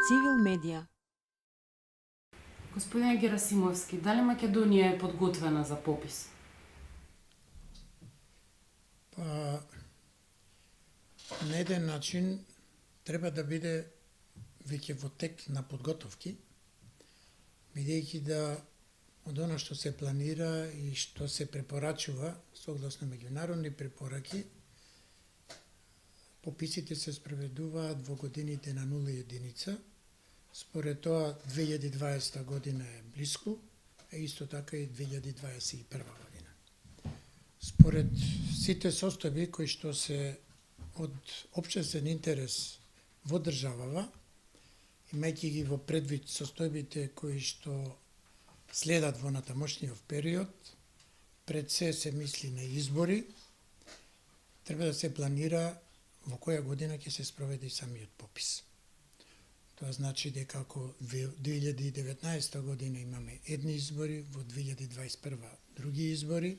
Цивил медија. Господине Герасимовски, дали Македонија е подготвена за попис? Па, на еден начин треба да биде веќе во тек на подготовки, бидејќи да од она што се планира и што се препорачува согласно меѓународни препораки, пописите се спроведуваат во годините на 0 единица. Според тоа 2020 година е блиску, а исто така и 2021 година. Според сите состојби кои што се од општествен интерес во државава, имајќи ги во предвид состојбите кои што следат во натамошниот период, пред се мисли на избори, треба да се планира во која година ќе се спроведе самиот попис. Тоа значи дека ако во 2019 година имаме едни избори, во 2021 други избори,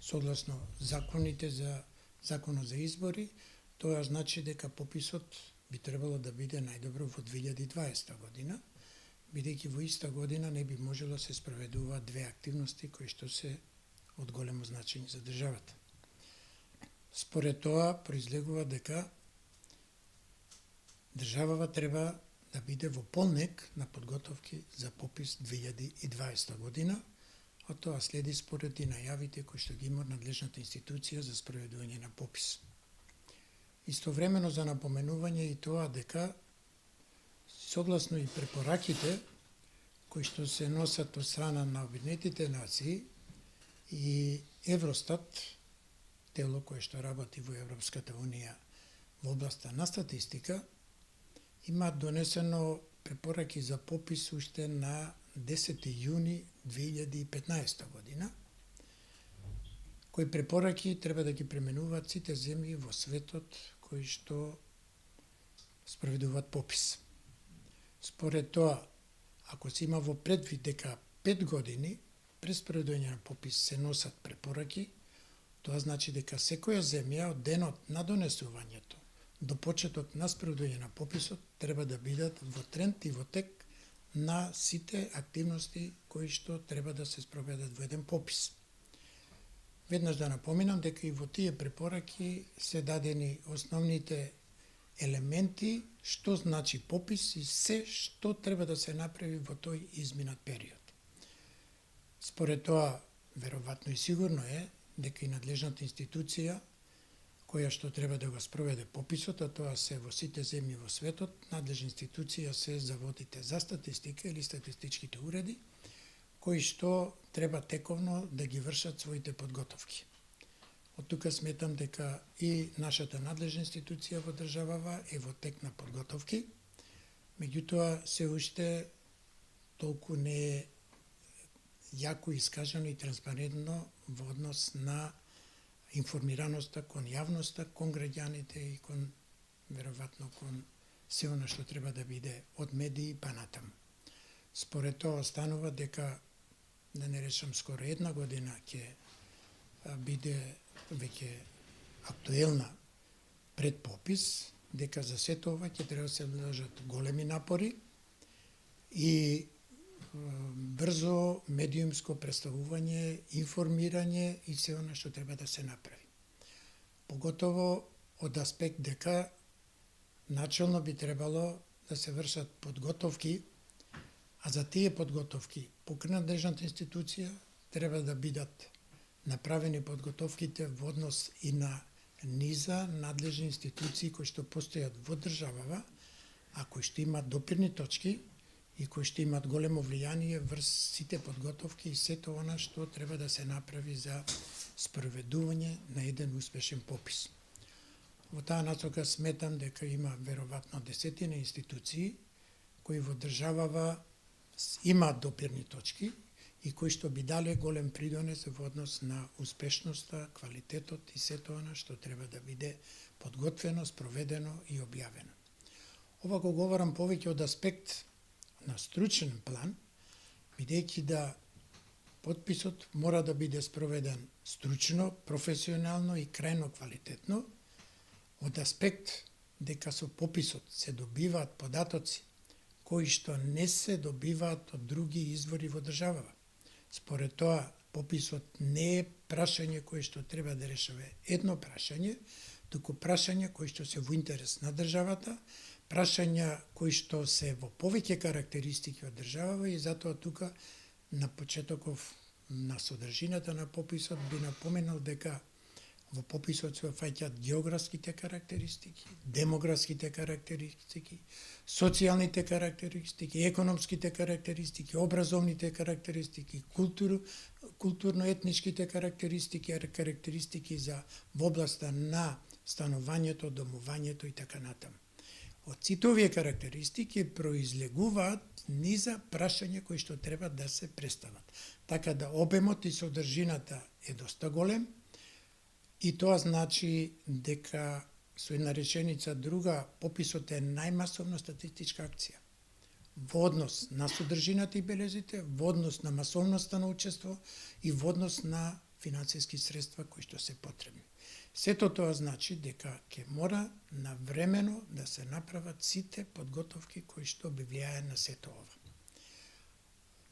согласно законот за избори, тоа значи дека пописот би требало да биде најдобро во 2020 година, бидејќи во иста година не би можело да се спроведуваат две активности кои што се од големо значење за државата. Според тоа произлегува дека државава треба да биде во полнек на подготовки за попис 2020 година, а тоа следи според и најавите кои што ги има надлежната институција за спроведување на попис. Истовремено за напоменување и тоа дека согласно и препораките кои што се носат од страна на Обединетите нации и Евростат, тело кое што работи во Европската унија во областа на статистика, има донесено препораки за попис уште на 10 јуни 2015 година, кои препораки треба да ги пременуваат сите земји во светот кои што спроведуваат попис. Според тоа, ако се има во предвид дека 5 години пред спроведување на попис се носат препораки, тоа значи дека секоја земја од денот на донесувањето до почеток на спроведување на пописот треба да бидат во тренд и во тек на сите активности кои што треба да се спроведат во еден попис. Веднаш да напоминам дека и во тие препораки се дадени основните елементи што значи попис и се што треба да се направи во тој изминат период. Според тоа, веројатно и сигурно е дека и надлежната институција која што треба да го спроведе пописот, а тоа се во сите земји во светот, надлежна институција се заводите за статистика или статистичките уреди, кои што треба тековно да ги вршат своите подготовки. Од тука сметам дека и нашата надлежна институција во државава е во тек на подготовки, меѓутоа се уште толку не е јако искажано и транспарентно во однос на информираноста кон јавноста, кон граѓаните и кон, веројатно, кон се она што треба да биде од медии па натаму. Според тоа останува дека, да не речам скоро една година, ќе биде веќе актуелна пред попис, дека за сето ова ќе треба да се вложат големи напори и брзо медиумско представување, информирање и се она што треба да се направи. Поготово од аспект дека начално би требало да се вршат подготовки, а за тие подготовки покрај надлежната институција треба да бидат направени подготовките во однос и на низа надлежни институции кои што постојат во државава, а кои што имаат допирни точки и кои што имаат големо влијание врз сите подготовки и сето она што треба да се направи за спроведување на еден успешен попис. Во таа насока сметам дека има веројатно десетина институции кои во државава имаат допирни точки и кои што би дале голем придонес во однос на успешноста, квалитетот и сето она што треба да биде подготвено, спроведено и објавено. Ова го говорам повеќе од аспект на стручен план, бидејќи да подписот мора да биде спроведен стручно, професионално и крајно квалитетно, од аспект дека со пописот се добиваат податоци кои што не се добиваат од други извори во државава. Според тоа, пописот не е прашање кое што треба да решава едно прашање, туку прашања кои што се во интерес на државата, прашања кои што се во повеќе карактеристики од државава и затоа тука на почетоков на содржината на пописот би напоменал дека во пописот се фаќаат географските карактеристики, демографските карактеристики, социјалните карактеристики, економските карактеристики, образовните карактеристики, културно-етничките карактеристики, карактеристики за во областа на станувањето, домувањето и така натаму. Од сите овие карактеристики произлегуваат низа прашања кои што треба да се представат. Така да обемот и содржината е доста голем и тоа значи дека со една реченица друга пописот е најмасовна статистичка акција. Во однос на содржината и белезите, во однос на масовноста на учество и во однос на финансиски средства кои што се потребни. Сето тоа значи дека ќе мора навремено да се направат сите подготовки кои што би влијае на сето ова.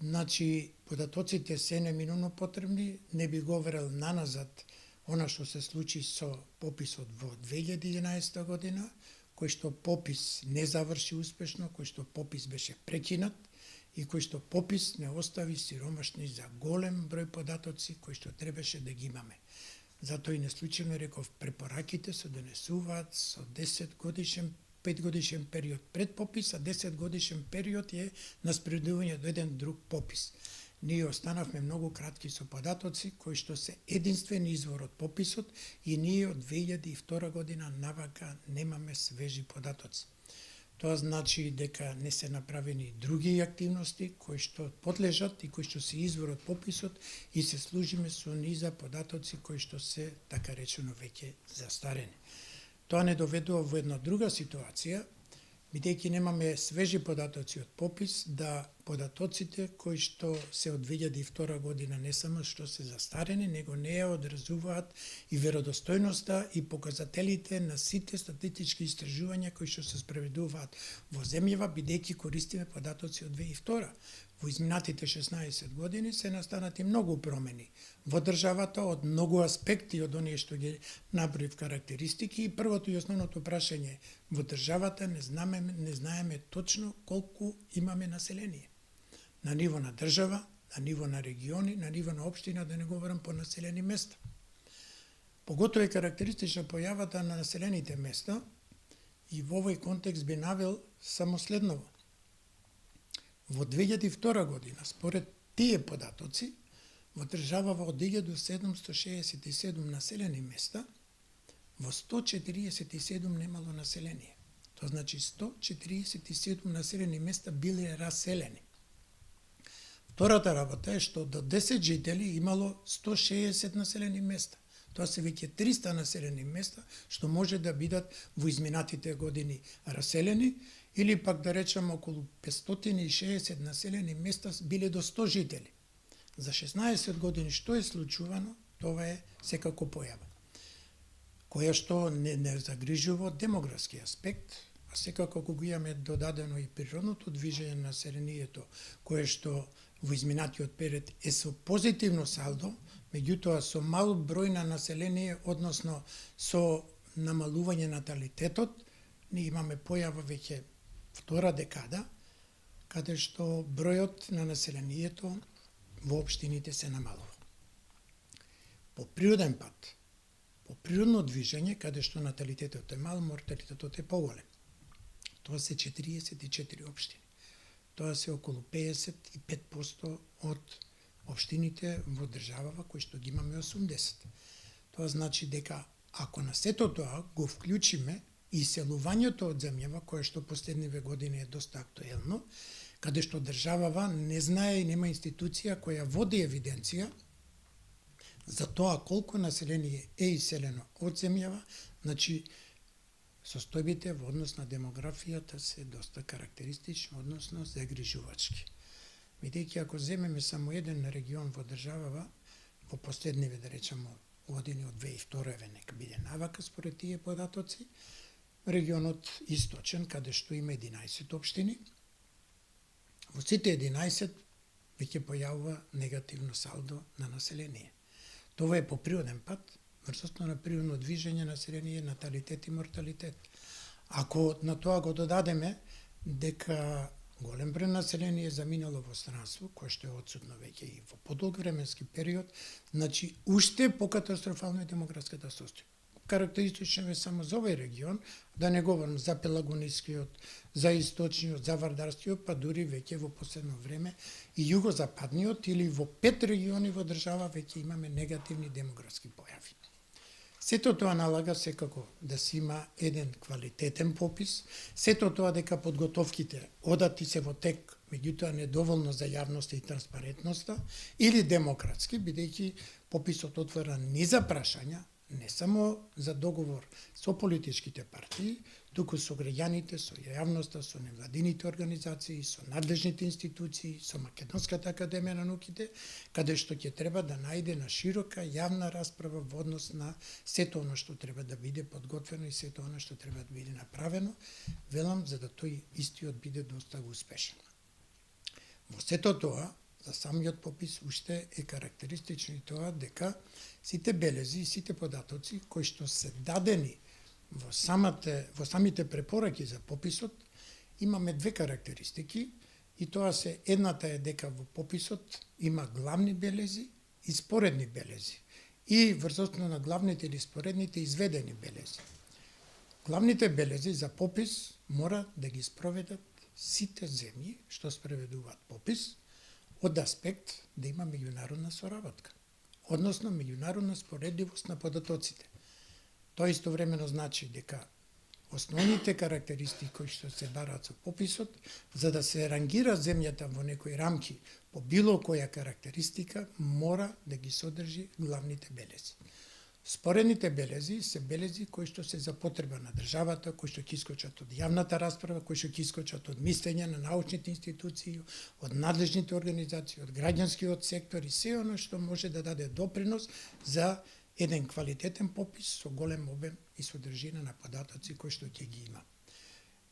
Значи, податоците се неминуно потребни, не би го верил наназад она што се случи со пописот во 2011 година, кој што попис не заврши успешно, кој што попис беше прекинат и кој што попис не остави сиромашни за голем број податоци кои што требаше да ги имаме. Затоа и неслучајно реков, препораките се донесуваат со 10 годишен, 5 годишен период пред попис, а 10 годишен период е на спредување до еден друг попис. Ние останавме многу кратки со податоци, кои што се единствен извор од пописот и ние од 2002 година навака немаме свежи податоци. Тоа значи дека не се направени други активности кои што подлежат и кои што се извор од пописот и се служиме со низа податоци кои што се, така речено, веќе застарени. Тоа не доведува во една друга ситуација, бидејќи немаме свежи податоци од попис, да податоците кои што се од 2002 година не само што се застарени, него не ја одразуваат и веродостојноста и показателите на сите статистички истражувања кои што се спроведуваат во земјава, бидејќи користиме податоци од 2002. Во изминатите 16 години се настанати многу промени во државата од многу аспекти од оние што ги наброив карактеристики и првото и основното прашање во државата не знаеме точно колку имаме население. На ниво на држава, на ниво на региони, на ниво на општина, да не говорам по населени места. Поготово е карактеристична појавата на населените места и во овој контекст би навел само следново. Во 2002 година, според тие податоци, во државава од 1767 населени места, во 147 немало население. Тоа значи 147 населени места биле раселени. Втората работа е што до 10 жители имало 160 населени места. Тоа се веќе 300 населени места што може да бидат во изминатите години раселени или пак да речем околу 560 населени места биле до 100 жители. За 16 години што е случувано, тоа е секако појава, која што не загрижува од демографски аспект, а секако го имаме додадено и природното движење на населението, кое што во изминатиот период е со позитивно салдо, меѓутоа со мал број на население, односно со намалување наталитетот, ние имаме појава веќе втора декада, каде што бројот на населението во општините се намалува. По природен пат, по природно движење, каде што наталитетот е мал, морталитетот е поголем. Тоа се 44 општини. Тоа се околу 55% од општините во државава кои што ги имаме 80. Тоа значи дека ако на сето тоа го вклучиме и селувањето од земјава, кое што последниве години е доста актуелно, каде што државава не знае и нема институција која води евиденција за тоа колку население е иселено од земјава, значи состојбите во однос на демографијата се доста карактеристични, односно загрижувачки. Бидејќи ако земеме само еден регион во државава, во последниве, да речеме, години од 2002 нека биде навака според тие податоци, регионот Источен, каде што има 11 општини, Во сите 11 веќе појавува негативно салдо на население. Тоа е по природен пат, врз основа на природно движење, население, наталитет и морталитет. Ако на тоа го додадеме дека голем број население заминало во странство, кое што е отсутно веќе и во подолг временски период, значи уште покатастрофално е демографската состојба. Карактеристично е само за овој регион, да не говорам за Пелагонискиот, за Источниот, за Вардарскиот, па дури веќе во последно време и југозападниот или во 5 региони во држава веќе имаме негативни демографски појави. Сето тоа налага секако да се има еден квалитетен попис, сето тоа дека подготовките одати се во тек, меѓутоа недоволно за јавноста и транспарентноста, или демократски, бидејќи пописот отвора низа прашања, не само за договор со политичките партии, туку со граѓаните, со јавноста, со невладините организации, со надлежните институции, со Македонската академија на науките, каде што ќе треба да најде на широка јавна расправа во однос на сето оно што треба да биде подготвено и сето оно што треба да биде направено, велам за да тој истиот биде доста успешен. Во сето тоа, за самиот попис уште е карактеристично и тоа дека сите белези и сите податоци кои што се дадени во самите препораки за пописот, имаме две карактеристики и тоа се едната е дека во пописот има главни белези и споредни белези и врз основа на главните или споредните изведени белези. Главните белези за попис мора да ги спроведат сите земји што спроведуваат попис, од аспект да има меѓународна соработка, односно меѓународна споредливост на податоците. Тоа истовремено значи дека основните карактеристики кои што се бараат со пописот, за да се рангира земјата во некои рамки по било која карактеристика, мора да ги содржи главните белези. Споредните белези се белези кои што се за потреба на државата, кои што ќе искочат од јавната расправа, кои што ќе искочат од мислење на научните институции, од надлежните организации, од граѓанскиот сектор и се оно што може да даде допринос за еден квалитетен попис со голем обем и содржина на податоци кои што ќе ги има.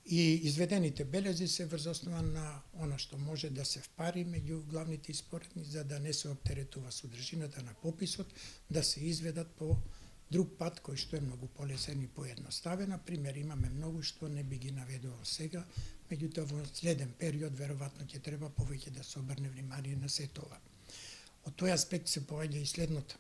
И изведените белези се врз основа на она што може да се впари меѓу главните и споредни, за да не се оптеретува содржината на пописот, да се изведат по друг пат кој што е многу полесен и поедноставен. Например, имаме многу што не би ги наведувал сега, меѓутоа во следен период веројатно ќе треба повеќе да се обрне внимание на се тоа. Од тој аспект се поаѓа и следното,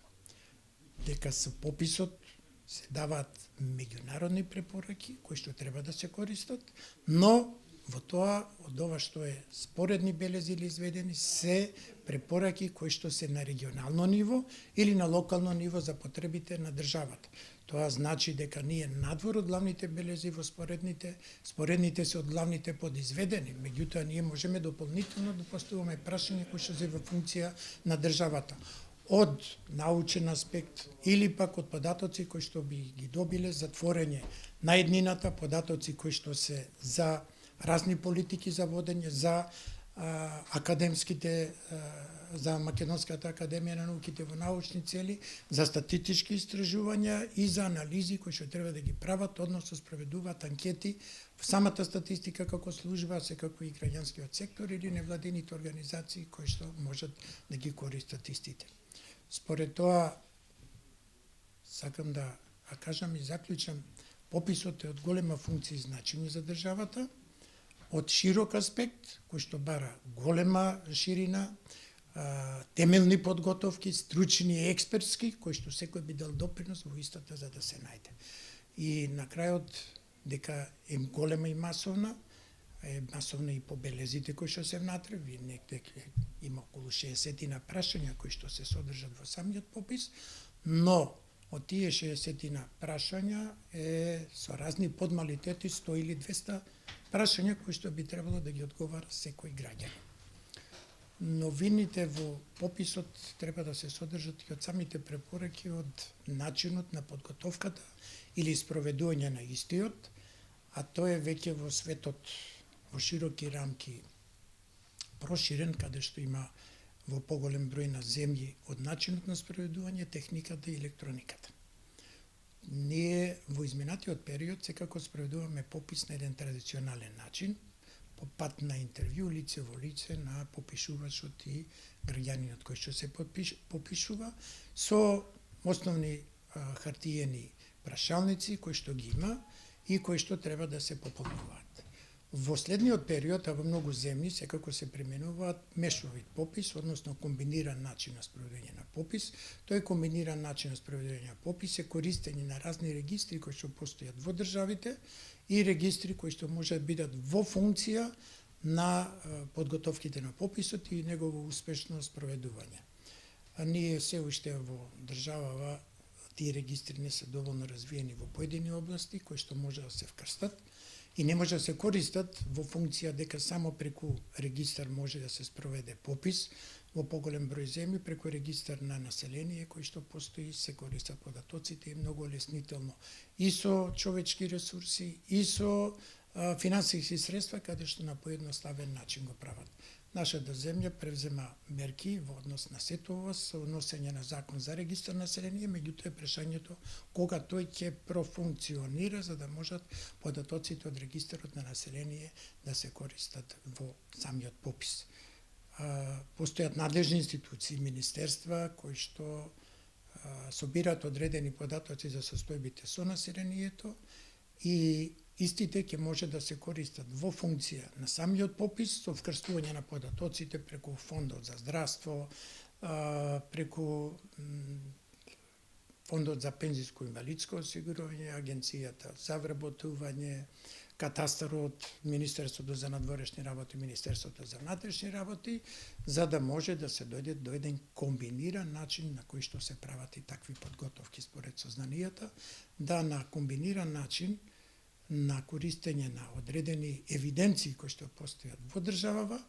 дека со пописот се даваат меѓународни препораки кои што треба да се користат, но во тоа од ова што е споредни белези или изведени се препораки кои што се на регионално ниво или на локално ниво за потребите на државата. Тоа значи дека ние надвор од главните белези во споредните се од главните подизведени, меѓутоа ние можеме дополнително да поставуваме прашања кои што се во функција на државата. Од научен аспект или пак од податоци кои што би ги добиле за творење на еднината, податоци кои што се за разни политики за водење, за за Македонската академија на науките во научни цели, за статистички истражувања и за анализи кои што треба да ги прават, односно спроведуваат анкети во самата статистика како служба, секако и граѓанскиот сектор или невладините организации кои што можат да ги користат истите. Според тоа, сакам да кажам и заклучам, пописот е од голема функција и значење за државата, од широк аспект, кој што бара голема ширина, темелни подготовки, стручни и експертски, кои што секој би дал допринос во истата за да се најде. И на крајот, дека е голема и масовна и по белезите кои што се внатре, некде има околу 60 прашања кои што се содржат во самиот попис, но од тие 60 прашања е со разни подмалитети 100 или 200 прашања кои што би требало да ги одговара секој граѓанин. Новините во пописот треба да се содржат и од самите препораки од начинот на подготовката или спроведување на истиот, а тоа е веќе во светот во широки рамки проширен, каде што има во поголем број на земји од начинот на спроведување, техниката и електрониката. Ние во изминатиот период секако спроведуваме попис на еден традиционален начин, по пат на интервју, лице во лице на попишувачот и граѓанинот кој што се попишува со основни хартиени прашалници кои што ги има и кои што треба да се пополнуваат. Во следниот период, а во многу земји, секако се применуваат мешовит попис, односно комбиниран начин на спроведување на попис. Тој комбиниран начин на спроведување на попис е користење на разни регистри кои што постојат во државите и регистри кои што може да бидат во функција на подготовките на пописот и негово успешно спроведување. А ние се уште во државава тие регистри не се доволно развиени во поедини области кои што може да се вкрстат и не може да се користат во функција дека само преку регистар може да се спроведе попис во поголем број земји, преку регистар на население кој што постои, се користат податоците и многу леснително и со човечки ресурси и со финансиски средства каде што на поедноставен начин го прават. Нашата земја превзема мерки во однос на сето ова со носење на закон за регистар население, меѓутоа е прашањето кога тој ќе профункционира за да можат податоците од регистарот на население да се користат во самиот попис. Постојат надлежни институции, министерства кои што собираат одредени податоци за состојбите со населението и истите ќе може да се користат во функција на самиот попис со вкрстување на податоците преку фондот за здравство, преку фондот за пензиско инвалидско осигурување, агенцијата за вработување, катастарот, Министерството за надворешни работи, Министерството за внатрешни работи, за да може да се дојде до еден комбиниран начин на кој што се прават и такви подготовки според сознанијата, да на комбиниран начин на користење на одредени евиденции кои што постојат во државава,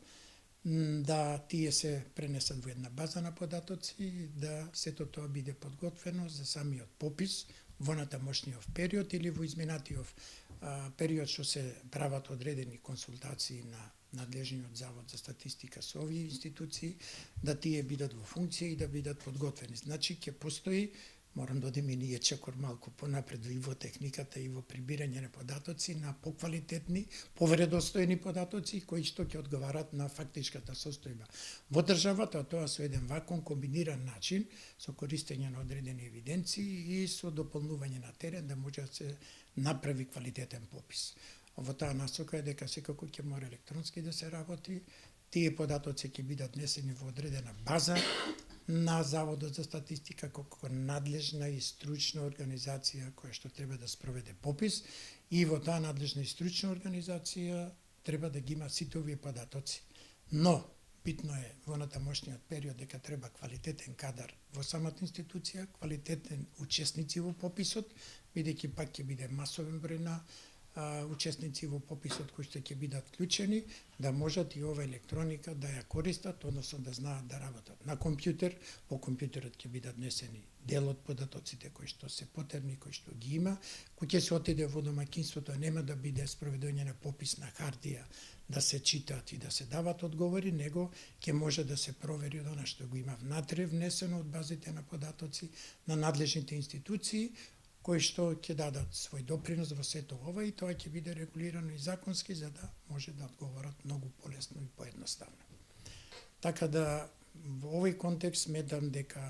да тие се пренесат во една база на податоци, да сето тоа биде подготвено за самиот попис во натамошниот период или во изминатиот период што се прават одредени консултации на надлежниот завод за статистика со овие институции, да тие бидат во функција и да бидат подготвени. Значи ќе постои, морам да одиме ние чекор малку понапред и во техниката и во прибирање на податоци, на поквалитетни, повредостојни податоци кои што ќе одговарат на фактичката состојба во државата, а тоа со еден вакон комбиниран начин со користење на одредени евиденции и со дополнување на терен да може да се направи квалитетен попис. Во таа насока е дека секако ќе мора електронски да се работи, тие податоци ќе бидат несени во одредена база на Заводот за статистика како надлежна и стручна организација која што треба да спроведе попис и во таа надлежна и стручна организација треба да ги има сите овие податоци. Но битно е во натамошниот период дека треба квалитетен кадар во самата институција, квалитетен учесници во пописот, бидејќи пак ќе биде масовен број на учесници во пописот кои што ќе бидат вклучени, да можат и ова електроника да ја користат, односно да знаат да работат на компјутер. По компјутерот ќе бидат несени дел од податоците кои што се потребни, кои што ги има. Кој ќе се отиде во домаќинството, нема да биде спроведување на попис на хартија, да се читаат и да се дават одговори, него ќе може да се провери од она што го има внатре внесено од базите на податоци на надлежните институции, кои што ќе дадат свој допринос во сето ова и тоа ќе биде регулирано и законски за да може да одговорат многу полесно и поедноставно. Така да во овој контекст сметам дека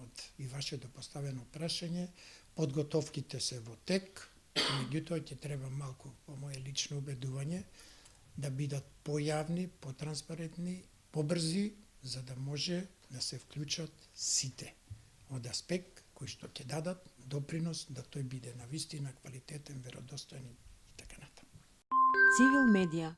од и вашето поставено прашање, подготовките се во тек, меѓутоа ќе треба малку по моје лично убедување да бидат појавни, потранспарентни, побрзи, за да може да се вклучат сите од аспект кои што ќе дадат допринос да тој биде навистина квалитетен, веродостоен и така натаму. Цивил медија